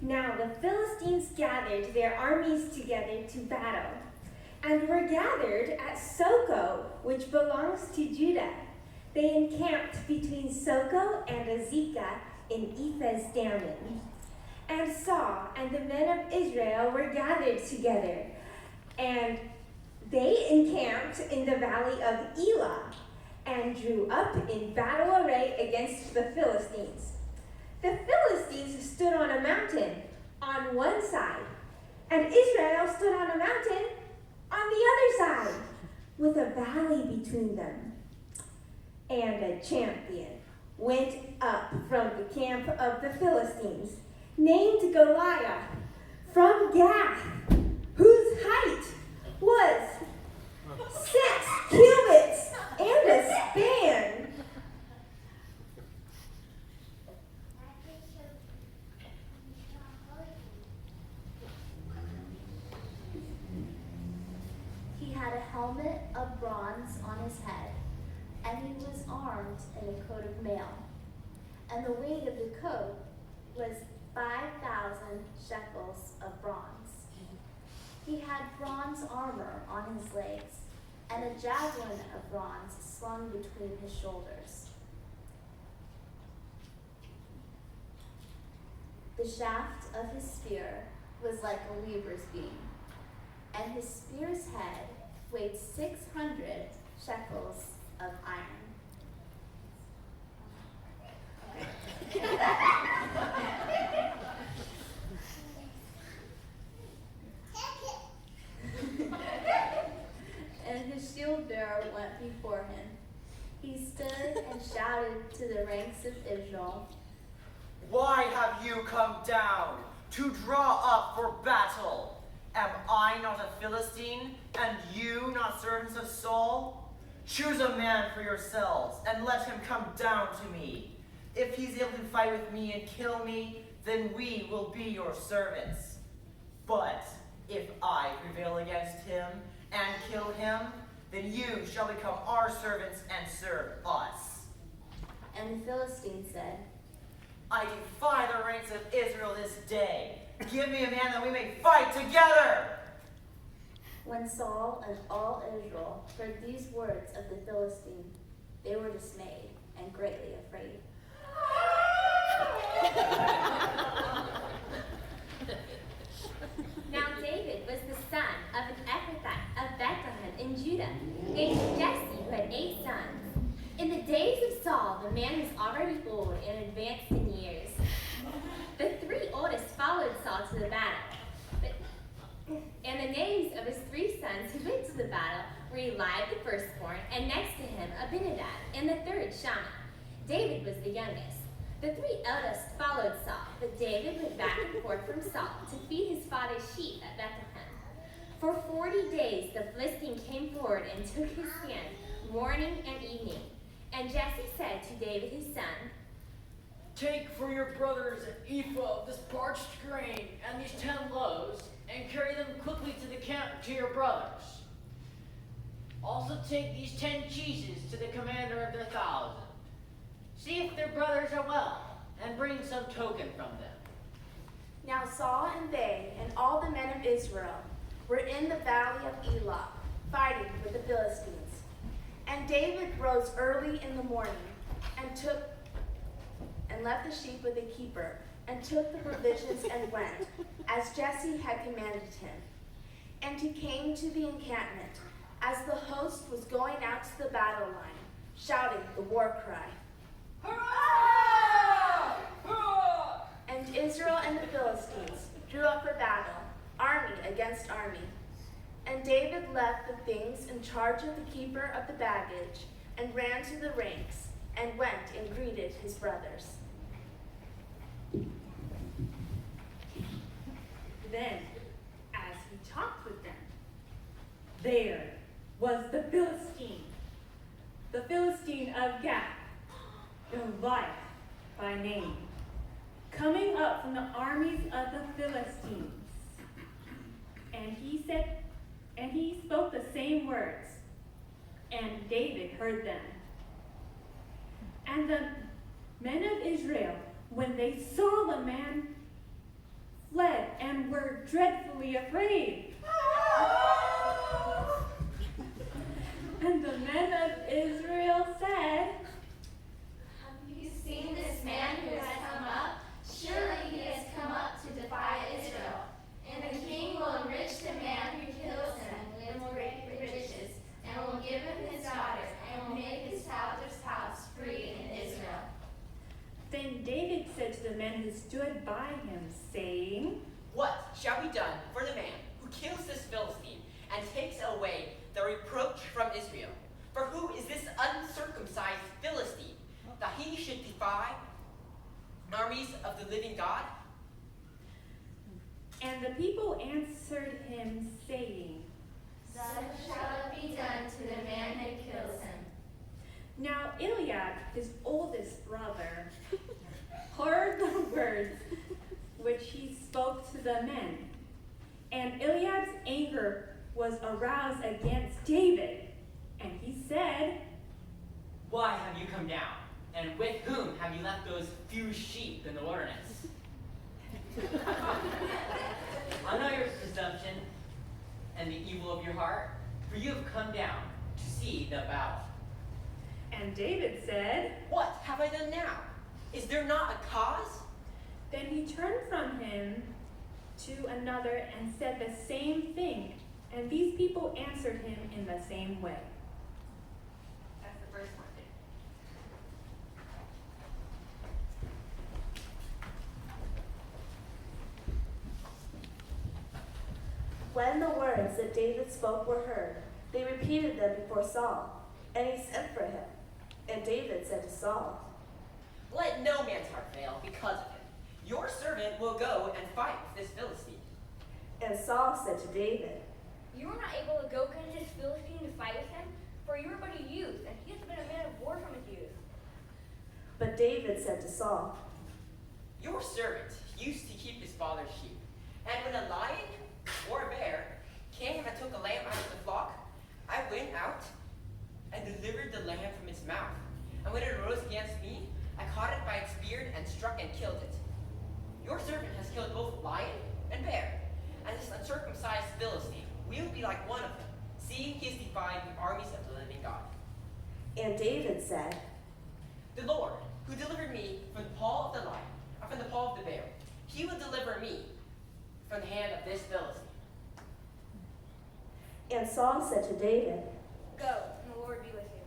Now the Philistines gathered their armies together to battle, and were gathered at Soko, which belongs to Judah. They encamped between Soko and Azekah in Ephes-dammim. And Saul and the men of Israel were gathered together, and they encamped in the valley of Elah, and drew up in battle array against the Philistines. The Philistines stood on a mountain on one side, and Israel stood on a mountain on the other side, with a valley between them. And a champion went up from the camp of the Philistines, named Goliath, from Gath, whose height was 6 cubits and a span. He had a helmet of bronze on his head, and he was armed in a coat of mail. And the weight of the coat was 5,000 shekels of bronze. He had bronze armor on his legs, and a javelin of bronze slung between his shoulders. The shaft of his spear was like a weaver's beam, and his spear's head weighed 600 shekels of iron. And his shield bearer went before him. He stood and shouted to the ranks of Israel, "Why have you come down to draw up for battle? Am I not a Philistine, and you not servants of Saul? Choose a man for yourselves, and let him come down to me. If he's able to fight with me and kill me, then we will be your servants. But if I prevail against him and kill him, then you shall become our servants and serve us." And the Philistine said, "I defy the ranks of Israel this day. Give me a man that we may fight together." When Saul and all Israel heard these words of the Philistine, they were dismayed and greatly afraid. Now David was the son of an Ephrathite of Bethlehem in Judah, named Jesse, who had 8 sons. In the days of Saul, the man was already old and advanced in years. The 3 oldest followed Saul to the battle. And the names of his 3 sons who went to the battle were Eliab the firstborn, and next to him Abinadab, and the third Shammah. David was the youngest. The 3 eldest followed Saul, but David went back and forth from Saul to feed his father's sheep at Bethlehem. For 40 days the Philistine came forward and took his stand morning and evening. And Jesse said to David his son, "Take for your brothers an ephah of this parched grain and these 10 loaves, and carry them quickly to the camp to your brothers. Also take these 10 cheeses to the commander of their 1,000. See if their brothers are well, and bring some token from them." Now Saul and they and all the men of Israel were in the valley of Elah, fighting with the Philistines. And David rose early in the morning and left the sheep with a keeper, and took the provisions and went, as Jesse had commanded him. And he came to the encampment, as the host was going out to the battle line, shouting the war cry. Hurrah! Hurrah! And Israel and the Philistines drew up for battle, army against army. And David left the things in charge of the keeper of the baggage, and ran to the ranks, and went and greeted his brothers. Then, as he talked with them, there was the Philistine of Gath, Goliath by name, coming up from the armies of the Philistines. And he spoke the same words, and David heard them. men of Israel, when they saw the man, fled and were dreadfully afraid. And the men of Israel said, Have you seen this man who has come up? Surely he has come up to defy Israel. And the king will enrich the man who kills him with great riches, and will give him his daughters, and will make his father's house free in Israel. Then David said to the men who stood by him, saying, What shall be done for the man who kills this Philistine and takes away the reproach from Israel? For who is this uncircumcised Philistine, that he should defy armies of the living God? And the people answered him, saying, So shall it be done to the man who kills him. Now Eliab, his oldest brother, heard the words which he spoke to the men. And Eliab's anger was aroused against David. And he said, Why have you come down? And with whom have you left those few sheep in the wilderness? I know your presumption and the evil of your heart, for you have come down to see the battle. and David said, What have I done now? Is there not a cause? Then he turned from him to another and said the same thing. And these people answered him in the same way. That's the first one. When the words that David spoke were heard, they repeated them before Saul, and he sent for him. And David said to Saul, Let no man's heart fail because of him. Your servant will go and fight with this Philistine. and Saul said to David, You were not able to go against this Philistine to fight with him, for you were but a youth, and he has been a man of war from his youth. But David said to Saul, Your servant used to keep his father's sheep. And when a lion or a bear came and took a lamb out of the flock, I went out and delivered the lamb from its mouth. And when it arose against me, I caught it by its beard and struck and killed it. Your servant has killed both lion and bear, and this uncircumcised Philistine will be like one of them, seeing he has defied the armies of the living God. and David said, The Lord, who delivered me from the paw of the lion, and from the paw of the bear, he will deliver me from the hand of this Philistine. and Saul said to David. Go, and the Lord be with you.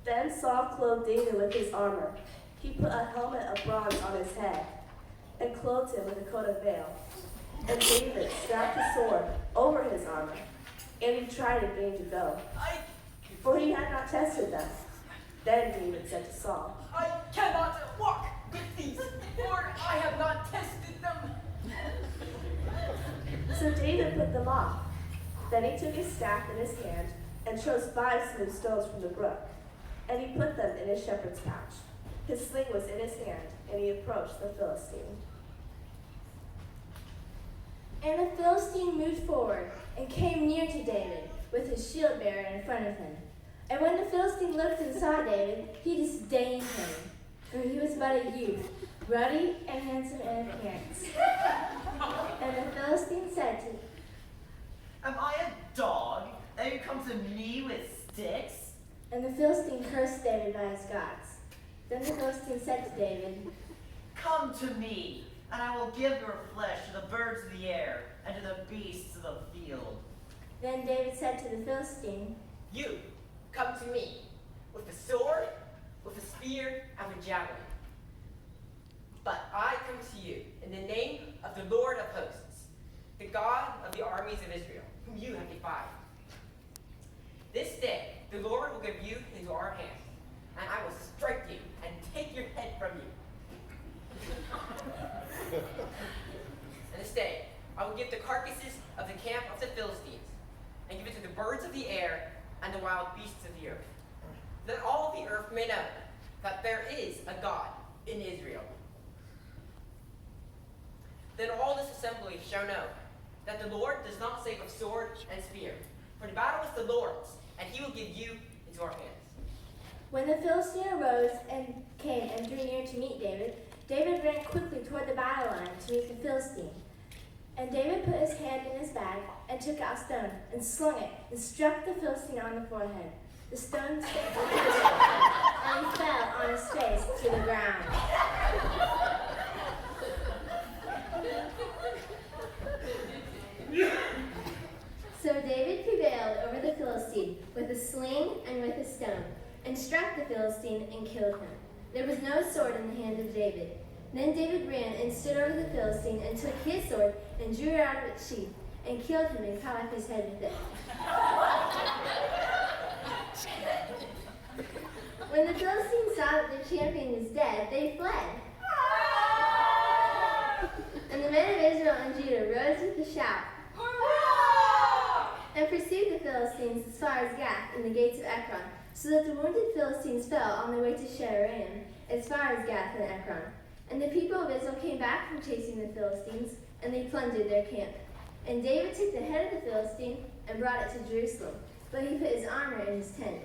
Then Saul clothed David with his armor. He put a helmet of bronze on his head, and clothed him with a coat of mail. And David strapped his sword over his armor, and he tried again to go, for he had not tested them. Then David said to Saul, I cannot walk with these, for I have not tested them. So David put them off. Then he took his staff in his hand, and chose 5 smooth stones from the brook, and he put them in his shepherd's pouch. His sling was in his hand, and he approached the Philistine. And the Philistine moved forward and came near to David with his shield bearer in front of him. And when the Philistine looked and saw David, he disdained him, for he was but a youth, ruddy and handsome in appearance. And the Philistine said to Am I a dog that you come to me with sticks? And the Philistine cursed David by his gods. Then the Philistine said to David, Come to me, and I will give your flesh to the birds of the air and to the beasts of the field. Then David said to the Philistine, You come to me with a sword, with a spear, and with javelin. But I come to you in the name of the Lord of hosts, the God of the armies of Israel, whom you have defied. This day the Lord will give you into our hands, and I will strike you and take your head from you. And this day I will give the carcasses of the camp of the Philistines, and give it to the birds of the air and the wild beasts of the earth. That all the earth may know that there is a God in Israel. Then all this assembly shall know that the Lord does not save with sword and spear, for the battle is the Lord's, and he will give you into our hands. When the Philistine arose and came and drew near to meet David, David ran quickly toward the battle line to meet the Philistine. And David put his hand in his bag and took out a stone and slung it and struck the Philistine on the forehead. The stone stuck to his forehead, and he fell on his face to the ground. So David prevailed over the Philistine with a sling and with a stone, and struck the Philistine and killed him. There was no sword in the hand of David. Then David ran and stood over the Philistine and took his sword and drew it out of its sheath and killed him and cut off his head with it. When the Philistines saw that their champion was dead, they fled. And the men of Israel and Judah rose with a shout and pursued the Philistines as far as Gath and the gates of Ekron, so that the wounded Philistines fell on their way to Sharaim, as far as Gath and Ekron. And the people of Israel came back from chasing the Philistines, and they plundered their camp. And David took the head of the Philistine and brought it to Jerusalem, but he put his armor in his tent.